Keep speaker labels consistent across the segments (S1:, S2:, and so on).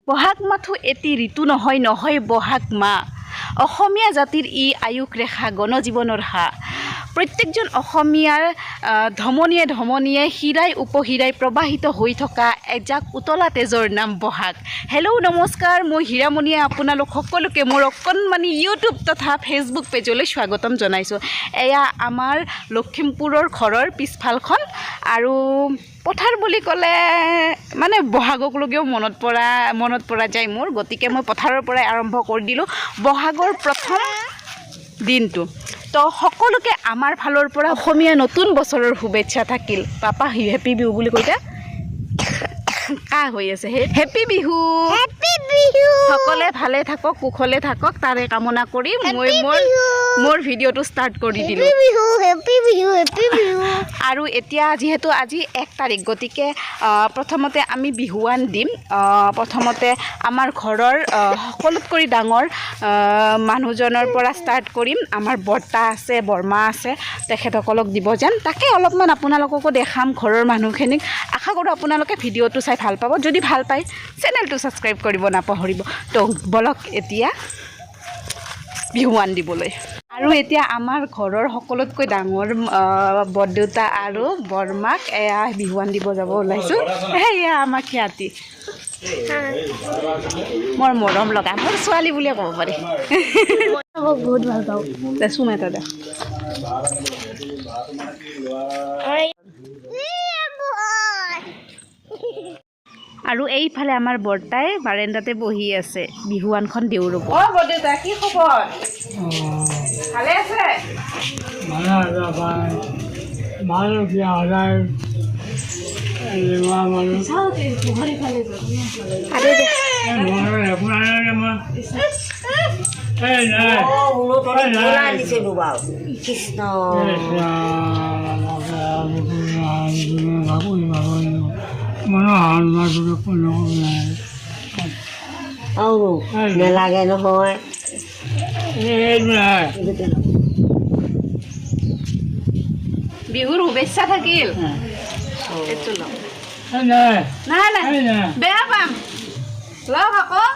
S1: বহাগ মাথো এটি ঋতু নহয় নহয় বহাগ মাহ অসমীয়া জাতিৰ ই আয়ুস ৰেখা গণজীৱনৰ হা প্ৰত্যেকজন অসমীয়াৰ ধমনীয়ে ধমনীয়ে হীৰাই উপহীৰাই প্ৰবাহিত হৈ থকা এজাক উতলা তেজৰ নাম বহাগ। হেল্ল' নমস্কাৰ, মই হীৰামণিয়ে আপোনালোক সকলোকে মোৰ অকণমানি ইউটিউব তথা ফেচবুক পেজলৈ স্বাগতম জনাইছোঁ। এয়া আমাৰ লখিমপুৰৰ ঘৰৰ পিছফালখন আৰু পথাৰ বুলি ক'লে মানে বহাগক লৈও মনত পৰা যায় মোৰ, গতিকে মই পথাৰৰ পৰাই আৰম্ভ কৰি দিলোঁ বহাগৰ প্ৰথম দিনটো। তো সকলোকে আমাৰ ফালৰ পৰা অসমীয়া নতুন বছৰৰ শুভেচ্ছা থাকিল। পাপা হেপী বিহু বুলি কৈছে, কাহ হৈ আছে। হেপী বিহু, সকলোৱে ভালে থাকক কুশলে থাকক তাৰে কামনা কৰি মই মোৰ ভিডিঅ'টো ষ্টাৰ্ট কৰি দিলোঁ। আৰু এতিয়া যিহেতু আজি 1 তাৰিখ, গতিকে প্ৰথমতে আমি বিহুৱান দিম। প্ৰথমতে আমাৰ ঘৰৰ সকলোতকৈ ডাঙৰ মানুহজনৰ পৰা ষ্টাৰ্ট কৰিম। আমাৰ বৰ্তা আছে, বৰমা আছে, তেখেতসকলক দিব যেন, তাকে অলপমান আপোনালোককো দেখাম ঘৰৰ মানুহখিনিক। আশা কৰোঁ আপোনালোকে ভিডিঅ'টো চাই ভাল পাব। যদি ভাল পায় চেনেলটো ছাবস্ক্ৰাইব কৰিব নাপাহৰিব। তো বলক এতিয়া বিহুৱান দিবলৈ। আৰু এতিয়া আমাৰ ঘৰৰ সকলোতকৈ ডাঙৰ বৰদেউতা আৰু বৰমাক এয়া বিহুৱান দিব যাব ওলাইছোঁ। এয়া আমাৰ খ্যাতি, মোৰ মৰম লগা, মোৰ ছোৱালী বুলিয়ে ক'ব পাৰি। বহুত ভাল পাওঁ। চুম এটা দে। আৰু এইফালে আমাৰ বৰ্তাই বাৰাণ্ডাতে বহি আছে, বিহুৱানখন দিওঁ ৰ'ব। অ বৰদেউতা, কি খবৰ? ভালে আছে?
S2: নেলাগে নহয়।
S1: বিহুৰ শুভেচ্ছা থাকিল। নাই বেয়া পাম, লওক আকৌ।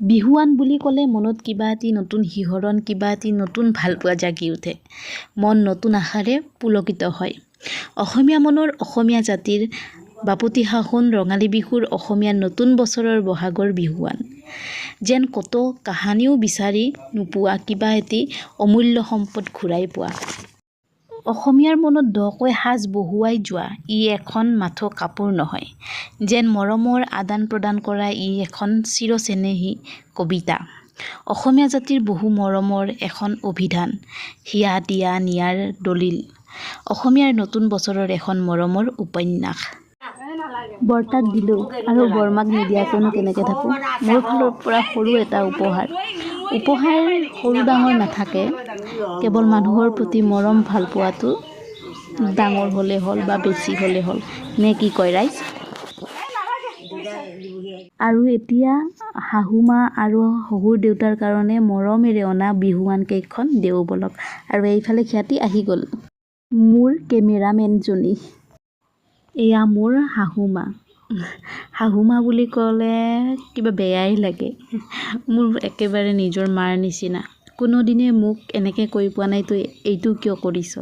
S1: বিহুৱান বুলি ক'লে মনত কিবা এটি নতুন শিহৰণ, কিবা এটি নতুন ভালপোৱা জাগি উঠে। মন নতুন আশাৰে পুলকিত হয়। অসমীয়া মনৰ, অসমীয়া জাতিৰ বাপতি সাহোন ৰঙালী বিহুৰ, অসমীয়া নতুন বছৰৰ বহাগৰ বিহুৱান যেন কত কাহানিও বিচাৰি নোপোৱা কিবা এটি অমূল্য সম্পদ ঘূৰাই পোৱা। অসমীয়াৰ মনত দকৈ সাজ বহুৱাই যোৱা ই এখন মাথো কাপোৰ নহয়, যেন মৰমৰ আদান প্ৰদান কৰা ই এখন চিৰচেনেহী কবিতা। অসমীয়া জাতিৰ বহু মৰমৰ এখন অভিধান, হিয়া দিয়া নিয়াৰ দলিল। অসমীয়াৰ নতুন বছৰৰ এখন মৰমৰ উপন্যাস। বৰ্তাক দিলোঁ আৰু বৰমাক নিদিয়াকৈনো কেনেকৈ থাকোঁ। মোৰ ফালৰ পৰা সৰু এটা উপহাৰ সৰু ডাঙৰ নাথাকে, কেৱল মানুহৰ প্ৰতি মৰম ভাল পোৱাটো ডাঙৰ হ'লে হ'ল বা বেছি হ'লে হ'ল, নে কি কয় ৰাইজ? আৰু এতিয়া শাহুমা আৰু শহুৰ দেউতাৰ কাৰণে মৰমেৰে অনা বিহুৱান কেইখন দেও বলক। আৰু এইফালে খ্যাতি আহি গ'ল, মোৰ কেমেৰামেনজনী। এয়া মোৰ শাহুমা। শাহুমা বুলি ক'লে কিবা বেয়াই লাগে, মোৰ একেবাৰে নিজৰ মাৰ নিচিনা। কোনোদিনে মোক এনেকৈ কৈ পোৱা নাই তই এইটো কিয় কৰিছ।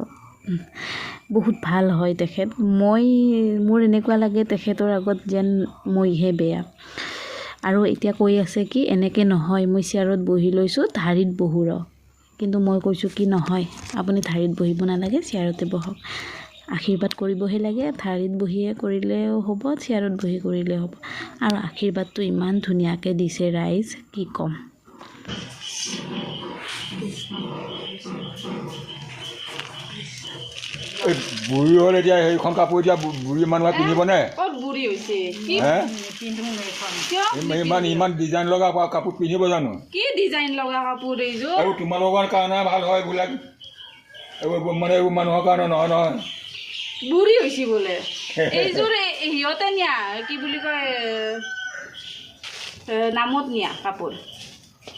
S1: বহুত ভাল হয় তেখেত। মোৰ এনেকুৱা লাগে তেখেতৰ আগত যেন মইহে বেয়া। আৰু এতিয়া কৈ আছে কি এনেকৈ নহয়, মই চেয়াৰত বহি লৈছোঁ, ধাৰিত বহো ৰ। কিন্তু মই কৈছোঁ কি নহয়, আপুনি ধাৰিত বহিব নালাগে, চেয়াৰতে বহক। আশীৰ্বাদ কৰিবহে লাগে, ধাৰিত বহিয়ে কৰিলেও হ'ব, চেয়াৰত বহি কৰিলেও হ'ব। আৰু আশীৰ্বাদটো ইমান ধুনীয়াকৈ দিছে ৰাইজ, কি ক'ম।
S3: বুঢ়ী হ'ল এতিয়া, সেইখন কাপোৰ এতিয়া বুঢ়ী মানুহে পিন্ধিবনে? ইমান ডিজাইন লগা কাপোৰ পিন্ধিব জানো?
S1: কি ডিজাইন লগা কাপোৰ এইযোৰ?
S3: আৰু তোমালোকৰ কাৰণে ভাল হয় এইবিলাক, এইবোৰ মানুহৰ কাৰণে নহয় নহয়।
S1: বুঢ়ী হৈছে বোলে এইযোৰ সিহঁতে নিয়া কি বুলি কয় নামত নিয়া কাপোৰ,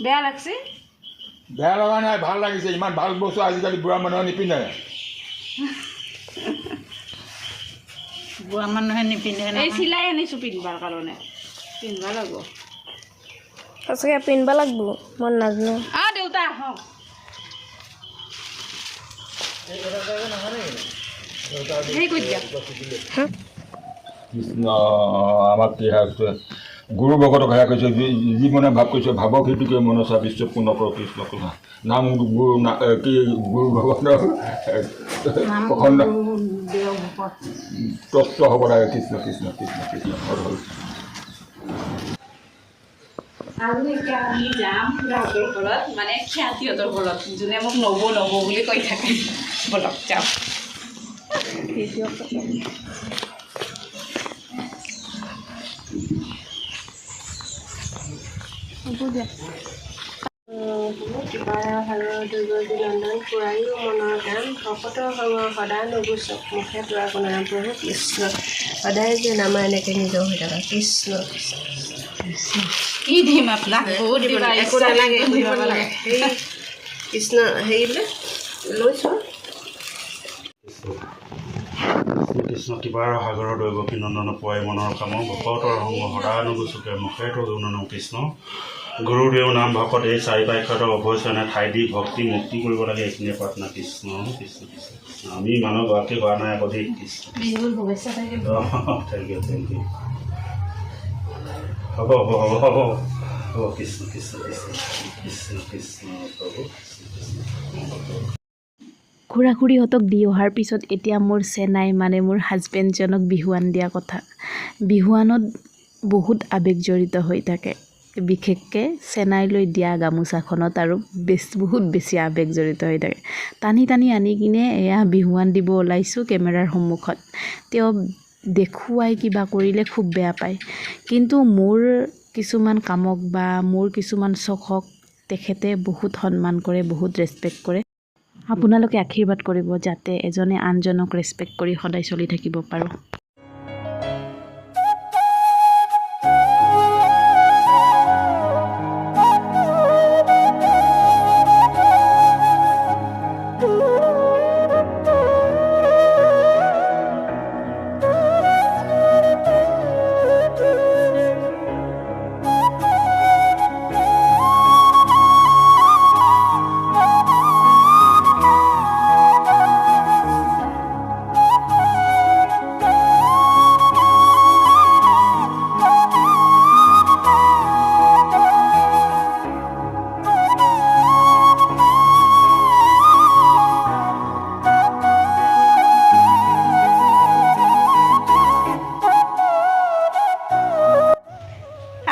S1: বেয়া লাগছে।
S3: বেয়া লগা নাই, ভাল লাগিছে। ইমান ভাল বস্তু আজিকালি বুঢ়া মানুহে নিপিন্ধে।
S2: বুঢ়া মানুহে নিপিন্ধে
S1: এই চিলাই আনিছোঁ পিন্ধিবৰ কাৰণে, পিন্ধিব লাগিব।
S4: সঁচাকৈ পিন্ধিব লাগিব, মই নাজানো।
S1: দেউতা আহক। সেই কৰি দিয়া।
S3: কৃষ্ণ আমাক কি হৈছে, গুৰু ভকতক সেয়া কৈছে, যি মনে ভাৱ কৰিছে ভাৱক সেইটোকে মনসা বিশ্ব পূৰ্ণ কৰ কৃষ্ণ কথা। নাম গুৰু কি গুৰু ভগৱানৰ প্ৰসন্ন তত্ত্ব হ'ব লাগে। কৃষ্ণ কৃষ্ণ কৃষ্ণ কৃষ্ণ হ'ল হ'ল।
S1: আৰু এতিয়া আমি যাম খুৰাহঁতৰ ঘৰত, মানে খ্যাতিহঁতৰ ঘৰত, যোনে মোক নব বুলি কৈ থাকে। বলক যাওঁ।
S4: কিবা দুৰ্গতি নন্দন পুৰায়ো মনৰ গান ভকতৰ সঙ সদায় নুগুচক মুখে তোৰা গুণাৰাম প্ৰভু কৃষ্ণ। সদায় যে নামা এনেকৈ নিজৰ হৈ থকা কৃষ্ণ
S1: কি দিম আপোনাক? বহুত দিবা,
S4: একো নালাগে, সেই কৃষ্ণ হেৰিলে লৈছোঁ।
S5: শ্ৰীকৃষ্ণ কৃপাৰ সাগৰৰ দৈৱকী নন্দন পোৱাই মনৰ কাম ভকতৰ সংগ সদানুগোচকে মুখে তো গুণন কৃষ্ণ। গুৰুদেৱ নাম ভকত এই চাৰি পাক্ষত অভয়চনে ঠাই দি ভক্তি মুক্তি কৰিব লাগে, এইখিনিয়ে প্ৰাৰ্থনা। কৃষ্ণ কৃষ্ণ কৃষ্ণ কৃষ্ণ। আমি মানুহ গৰাকী হোৱা নাই আকৌ দেই। কৃষ্ণ
S1: বিহুৰ শুভেচ্ছা থাকিল।
S5: Thank you thank you. হ'ব হ'ব হ'ব হ'ব হ'ব। কৃষ্ণ কৃষ্ণ কৃষ্ণ কৃষ্ণ কৃষ্ণ প্ৰভু কৃষ্ণ কৃষ্ণ।
S1: খুৰা খুৰীহঁতক দি অহাৰ পিছত এতিয়া মোৰ চেনাই মানে মোৰ হাজবেণ্ডজনক বিহুৱান দিয়া কথা। বিহুৱানত বহুত আৱেগ জড়িত হৈ থাকে, বিশেষকৈ চেনাইলৈ দিয়া গামোচাখনত আৰু বহুত বেছি আৱেগ জড়িত হৈ থাকে। টানি টানি আনি কিনে এয়া বিহুৱান দিব ওলাইছোঁ কেমেৰাৰ সন্মুখত। তেওঁ দেখুৱাই কিবা কৰিলে খুব বেয়া পায়, কিন্তু মোৰ কিছুমান কামক বা মোৰ কিছুমান চখক তেখেতে বহুত সন্মান কৰে, বহুত ৰেচপেক্ট কৰে। আপোনালোকে আশীৰ্বাদ কৰিব যাতে এজনে আনজনক ৰেচপেক্ট কৰি সদায় চলি থাকিব পাৰোঁ।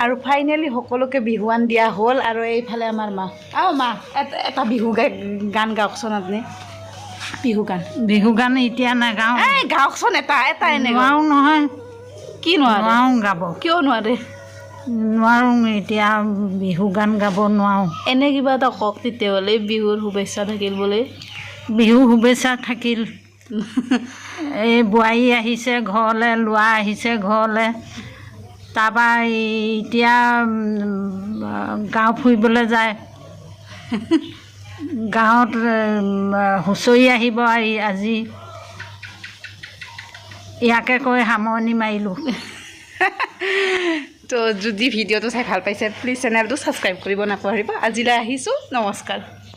S1: আৰু ফাইনেলি সকলোকে বিহুৱান দিয়া হ'ল। আৰু এইফালে আমাৰ মা মা এটা বিহু গান গাওকচোন আপুনি।
S2: বিহু গান এতিয়া নাগাওঁ,
S1: এই গাওকচোন এটা এনে
S2: নোৱাৰোঁ নহয়।
S1: কি নোৱাৰে?
S2: নোৱাৰোঁ গাব,
S1: কিয় নোৱাৰে?
S2: নোৱাৰোঁ এতিয়া বিহু গান গাব নোৱাৰোঁ।
S1: এনে কিবা এটা কওক তেতিয়াহ'লে। বিহুৰ শুভেচ্ছা থাকিল বোলে।
S2: বিহু শুভেচ্ছা থাকিল। এই বোৱাৰী আহিছে ঘৰলৈ, ল'ৰা আহিছে ঘৰলৈ। তাৰপৰা এতিয়া গাঁও ফুৰিবলৈ যায়। গাঁৱত হুঁচৰি আহিব আজি। ইয়াকে কৈ সামৰণি মাৰিলোঁ।
S1: তো যদি ভিডিঅ'টো চাই ভাল পাইছে প্লিজ চেনেলটো ছাবস্ক্ৰাইব কৰিব নাপাহৰিব। আজিলৈ আহিছোঁ, নমস্কাৰ।